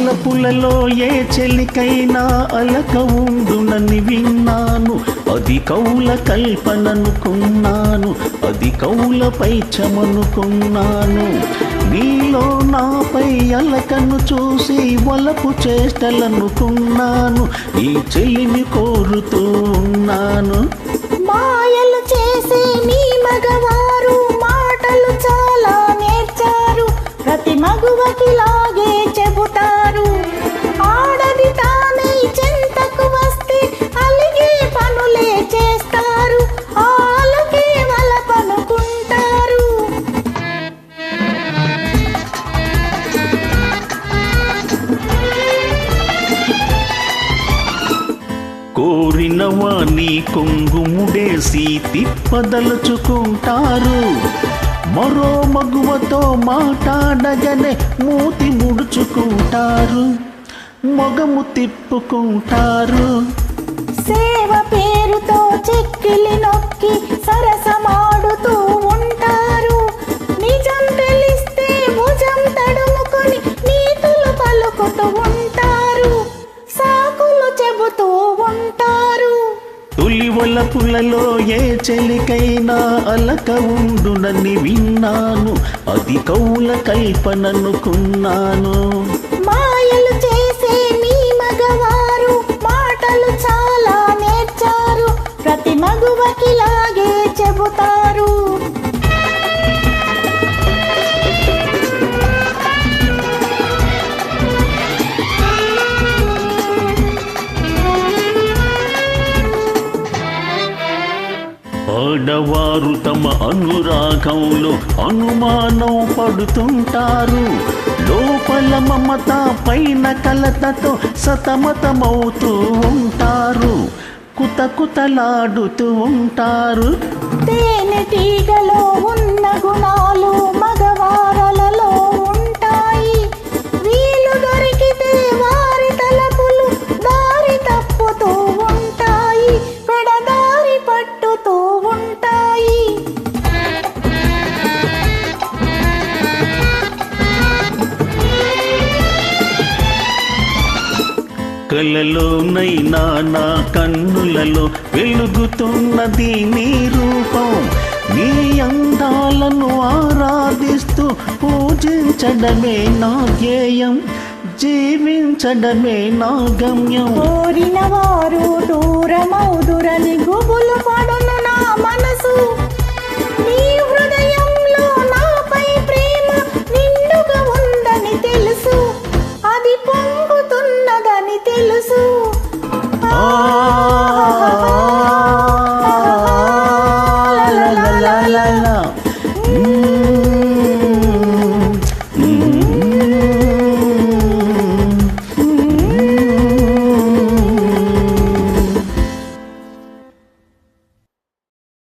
వలపులలో ఏ చెలికైనా అలక ఉండునని విన్నాను. అది కౌల కల్పననుకున్నాను, అది కౌల పైచమనుకున్నాను. నీలో నాపై అలకను చూసి వలపు చేష్టలనుకున్నాను. ఈ చెలిని కోరుతూ ఉన్నాను. మాయలు చేసే నీ మగవారు మాటలు చాలా నేర్చారు. ప్రతి మగువకిలాగే చెబుతారు. ఆడది తానే చెంతకు వస్తే అలిగే పనులే చేస్తారు. ఆలకే వలపనుకుంటారు. కోరిన వాణి కొంగుముడేసి తిప్పదలుచుకుంటారు. మరో మగువతో మాట్లాడగనే మూతి ముడుచుకుంటారు, మొగము తిప్పుకుంటారు. సేవ పేరుతో చెక్కిలి నొక్కి సరసమాడుతూ ఉంటారు. నిజం తెలిస్తే భుజం తడుముకొని నీతులు పలుకుతూ ఉంటారు. సాకులు చెబుతూ ఉంటారు. తొలి వలపులలో ఏ చెలికైనా అలక ఉండునని విన్నాను. అది కౌల కల్పననుకున్నాను. మాయలు చేసే నీ మగవారు మాటలు చాలా నేర్చారు. ప్రతి మగువకిలాగే చెబుతారు. ఆడవారు తమ అనురాగంలో అనుమానం పడుతుంటారు. లోపల మమత పైన కలతతో సతమతమవుతూ ఉంటారు, కుతకుతలాడుతూ ఉంటారు. తేనెటీగలో ఉన్న గుణాలు మగవారలలో ఉంటాయి. వీలు దొరికితే వారి తలపులు దారి తప్పుతూ ఉంటాయి, పెడదారి పట్టుతూ ఉంటాయి. కలలోనైనా నా కన్నులలో వెలుగుతున్నది నీ రూపం. నీ అందాలను ఆరాధిస్తూ పూజించడమే నా ధ్యేయం, జీవించడమే నా గమ్యం. కోరిన వారు దూరమౌదురని గుబులు పడును నా మనసు.